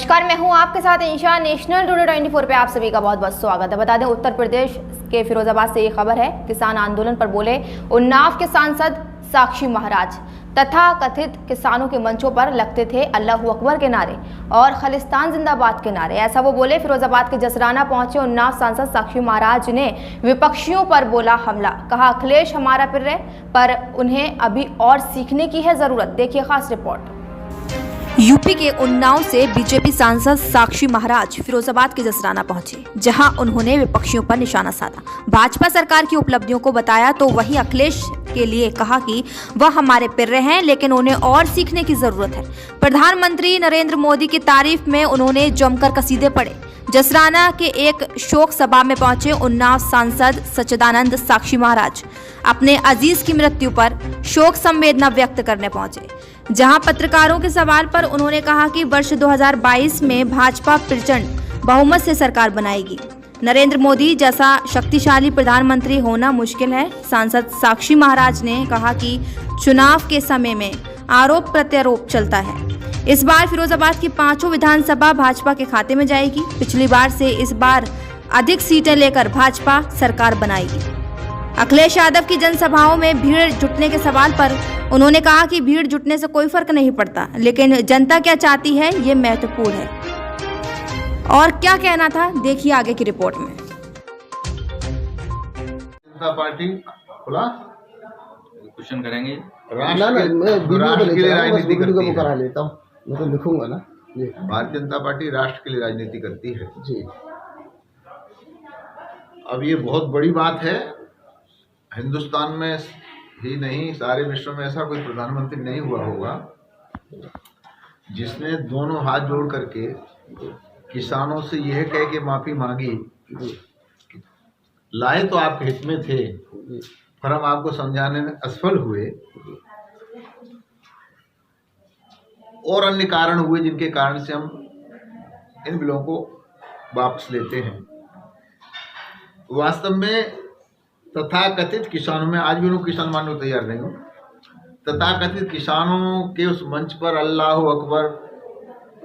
नमस्कार, मैं हूं आपके साथ इंशा। नेशनल टुडे 24 पे आप सभी का बहुत बहुत स्वागत है। बता दें, उत्तर प्रदेश के फिरोजाबाद से ये खबर है। किसान आंदोलन पर बोले उन्नाव के सांसद साक्षी महाराज। तथा कथित किसानों के मंचों पर लगते थे अल्लाहू अकबर के नारे और खालिस्तान जिंदाबाद के नारे। ऐसा वो बोले। फिरोजाबाद के जसराना पहुंचे उन्नाव सांसद साक्षी महाराज ने विपक्षियों पर बोला हमला। कहा अखिलेश हमारा पिर है, पर उन्हें अभी और सीखने की है जरूरत। देखिए खास रिपोर्ट। यूपी के उन्नाव से बीजेपी सांसद साक्षी महाराज फिरोजाबाद के जसराना पहुंचे, जहां उन्होंने विपक्षियों पर निशाना साधा। भाजपा सरकार की उपलब्धियों को बताया तो वहीं अखिलेश के लिए कहा कि वह हमारे पिर्रे हैं, लेकिन उन्हें और सीखने की जरूरत है। प्रधानमंत्री नरेंद्र मोदी की तारीफ में उन्होंने जमकर कसीदे पढ़े। जसराना के एक शोक सभा में पहुंचे उन्नाव सांसद सच्चिदानंद साक्षी महाराज अपने अजीज की मृत्यु पर शोक संवेदना व्यक्त करने पहुंचे, जहां पत्रकारों के सवाल पर उन्होंने कहा कि वर्ष 2022 में भाजपा प्रचंड बहुमत से सरकार बनाएगी। नरेंद्र मोदी जैसा शक्तिशाली प्रधानमंत्री होना मुश्किल है। सांसद साक्षी महाराज ने कहा कि चुनाव के समय में आरोप प्रत्यारोप चलता है। इस बार फिरोजाबाद की 5 विधानसभा भाजपा के खाते में जाएगी। पिछली बार से इस बार अधिक सीटें लेकर भाजपा सरकार बनाएगी। अखिलेश यादव की जनसभाओं में भीड़ जुटने के सवाल पर उन्होंने कहा कि भीड़ जुटने से कोई फर्क नहीं पड़ता, लेकिन जनता क्या चाहती है ये महत्वपूर्ण है। और क्या कहना था, देखिए आगे की रिपोर्ट में। जनता पार्टी खुला क्वेश्चन करेंगे। राष्ट्र के लिए राजनीति करती है। करा लेता हूँ, मैं तो लिखूंगा ना जी। भारतीय जनता पार्टी राष्ट्र के लिए राजनीति करती है जी। अब ये बहुत बड़ी बात है। हिंदुस्तान में ही नहीं, सारे विश्व में ऐसा कोई प्रधानमंत्री नहीं हुआ होगा जिसने दोनों हाथ जोड़ करके किसानों से यह कह के माफी मांगी। लाए तो आपके हित में थे, पर हम आपको समझाने में असफल हुए और अन्य कारण हुए जिनके कारण से हम इन बिलों को वापस लेते हैं। वास्तव में तथाकथित किसानों में आज भी लोग किसान मानने को तैयार नहीं हो। तथाकथित किसानों के उस मंच पर अल्लाहू अकबर,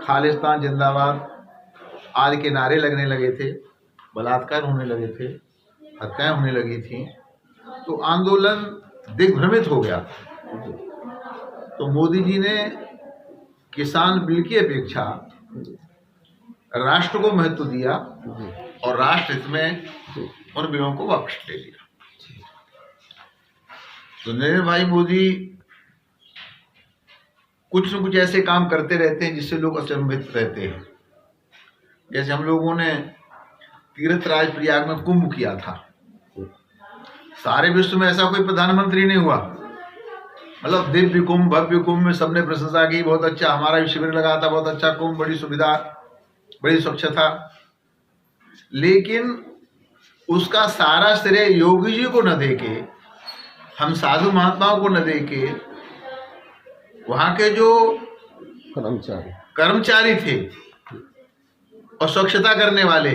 खालिस्तान जिंदाबाद आदि के नारे लगने लगे थे, बलात्कार होने लगे थे, हत्याएं होने लगी थी, तो आंदोलन दिग्भ्रमित हो गया। तो मोदी जी ने किसान बिल की अपेक्षा राष्ट्र को महत्व दिया और राष्ट्र हित में उन बिलों को वापस ले लिया। तो नरेंद्र भाई मोदी कुछ न कुछ ऐसे काम करते रहते हैं जिससे लोग अचंभित रहते हैं। जैसे हम लोगों ने तीर्थराज प्रयाग में कुंभ किया था। सारे विश्व में ऐसा कोई प्रधानमंत्री नहीं हुआ। मतलब दिव्य कुंभ, भव्य कुंभ में सबने प्रशंसा की, बहुत अच्छा, हमारा भी शिविर लगा था, बहुत अच्छा कुंभ, बड़ी सुविधा, बड़ी स्वच्छता। लेकिन उसका सारा श्रेय योगी जी को न देके, हम साधु महात्माओं को न देके, वहां के जो कर्मचारी थे और स्वच्छता करने वाले,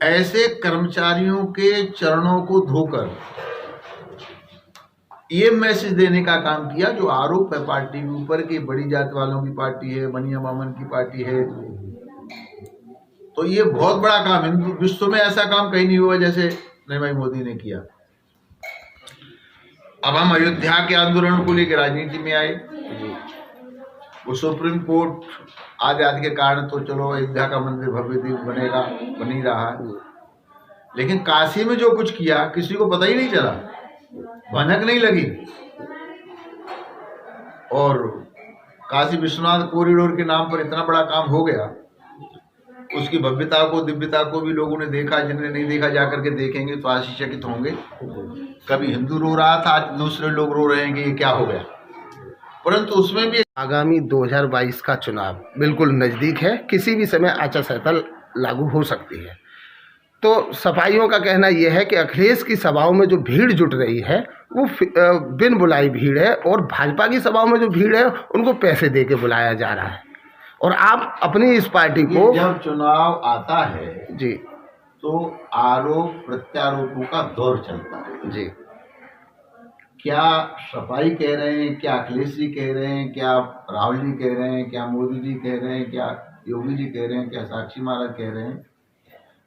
ऐसे कर्मचारियों के चरणों को धोकर ये मैसेज देने का काम किया जो आरोप है पार्टी के ऊपर कि बड़ी जाति वालों की पार्टी है, बनिया मामन की पार्टी है। तो ये बहुत बड़ा काम है। विश्व में ऐसा काम कहीं नहीं हुआ जैसे नरेंद्र भाई मोदी ने किया। अब हम अयोध्या के आंदोलन को लेकर राजनीति में आए। वो सुप्रीम कोर्ट आदि आदि के कारण तो चलो अयोध्या का मंदिर भव्य दिव्य बनेगा, बन ही रहा है, लेकिन काशी में जो कुछ किया किसी को पता ही नहीं चला, भनक नहीं लगी। और काशी विश्वनाथ कॉरिडोर के नाम पर इतना बड़ा काम हो गया, उसकी भव्यता को, दिव्यता को भी लोगों ने देखा। जिन्हें नहीं देखा जाकर के देखेंगे तो आश्चर्यचकित होंगे। कभी हिंदू रो रहा था, आज दूसरे लोग रो रहे हैं कि ये क्या हो गया। परंतु उसमें भी आगामी 2022 का चुनाव बिल्कुल नज़दीक है। किसी भी समय आचार संहिता लागू हो सकती है। तो सफाइयों का कहना यह है कि अखिलेश की सभाओं में जो भीड़ जुट रही है वो बिन बुलाई भीड़ है, और भाजपा की सभाओं में जो भीड़ है उनको पैसे दे के बुलाया जा रहा है। और आप अपनी इस पार्टी को, जब चुनाव आता है जी, तो आरोप प्रत्यारोपों का दौर चलता है जी। क्या सफाई कह रहे हैं, क्या अखिलेश जी कह रहे हैं, क्या राहुल जी कह रहे हैं, क्या मोदी जी कह रहे हैं, क्या योगी जी कह रहे हैं, क्या साक्षी महाराज कह रहे हैं,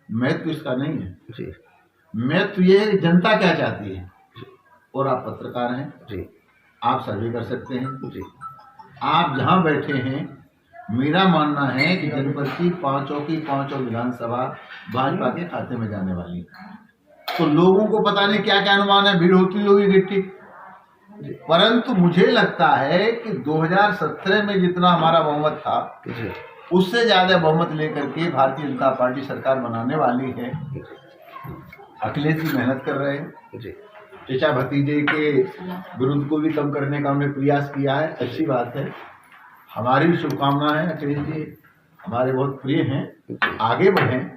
महत्व इसका नहीं है। जी महत्व ये है कि जनता क्या चाहती है। और आप पत्रकार हैं जी आप सर्वे कर सकते हैं। जी आप जहाँ बैठे हैं, मेरा मानना है कि जनपद की पांचों विधानसभा भाजपा के खाते में जाने वाली है। तो लोगों को पता नहीं क्या क्या अनुमान है, भीड़ होती होगी गिट्टी, परंतु मुझे लगता है कि 2017 में जितना हमारा बहुमत था जी उससे ज्यादा बहुमत लेकर के भारतीय जनता पार्टी सरकार बनाने वाली है। अखिलेश जी मेहनत कर रहे हैं, जी चचा भतीजे के विरुद्ध को भी कम करने का उन्होंने प्रयास किया है, अच्छी बात है। हमारी भी शुभकामना है, अखिलेश जी हमारे बहुत प्रिय हैं, आगे बढ़ें,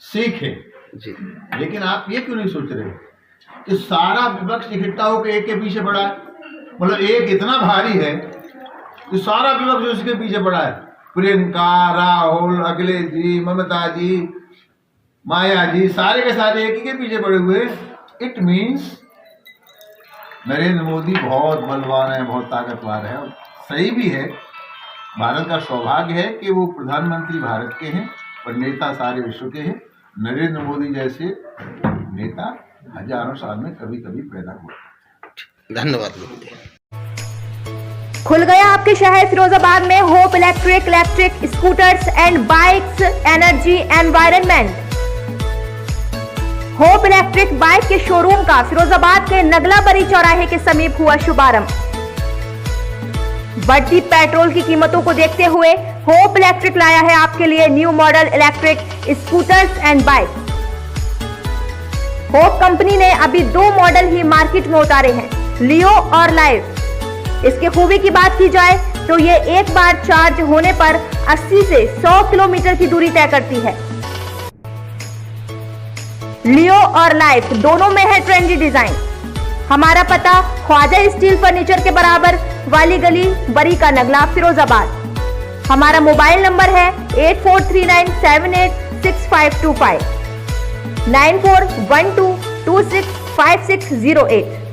सीखें। जी लेकिन आप ये क्यों नहीं सोच रहे कि सारा विपक्ष इकट्ठा होकर एक के पीछे पड़ा है। मतलब एक इतना भारी है कि सारा विपक्ष उसके पीछे पड़ा है। प्रियंका, राहुल, अखिलेश जी, ममता जी, माया जी, सारे के सारे एक ही के पीछे पड़े हुए। इट मीन्स नरेंद्र मोदी बहुत बलवान है, बहुत ताकतवर है। और सही भी है, भारत का सौभाग्य है कि वो प्रधानमंत्री भारत के हैं और नेता सारे विश्व के हैं। नरेंद्र मोदी जैसे नेता हजारों साल में कभी कभी पैदा हुए। धन्यवाद। खुल गया आपके शहर फिरोजाबाद में hope electric scooters and bikes energy environment. Hope electric bike के शोरूम का फिरोजाबाद के नगला बरी चौराहे के समीप हुआ शुभारंभ। बढ़ती पेट्रोल की कीमतों को देखते हुए होप इलेक्ट्रिक लाया है आपके लिए new model electric scooters and bike. Hope company ने अभी 2 मॉडल ही मार्केट में उतारे हैं, लियो और लाइव। इसकी खूबी की बात की जाए तो ये एक बार चार्ज होने पर 80 से 100 किलोमीटर की दूरी तय करती है। लियो और लाइफ दोनों में है ट्रेंडी डिजाइन। हमारा पता ख्वाजा स्टील फर्नीचर के बराबर वाली गली, बरी का नगला, फिरोजाबाद। हमारा मोबाइल नंबर है 8439786525 9412265608।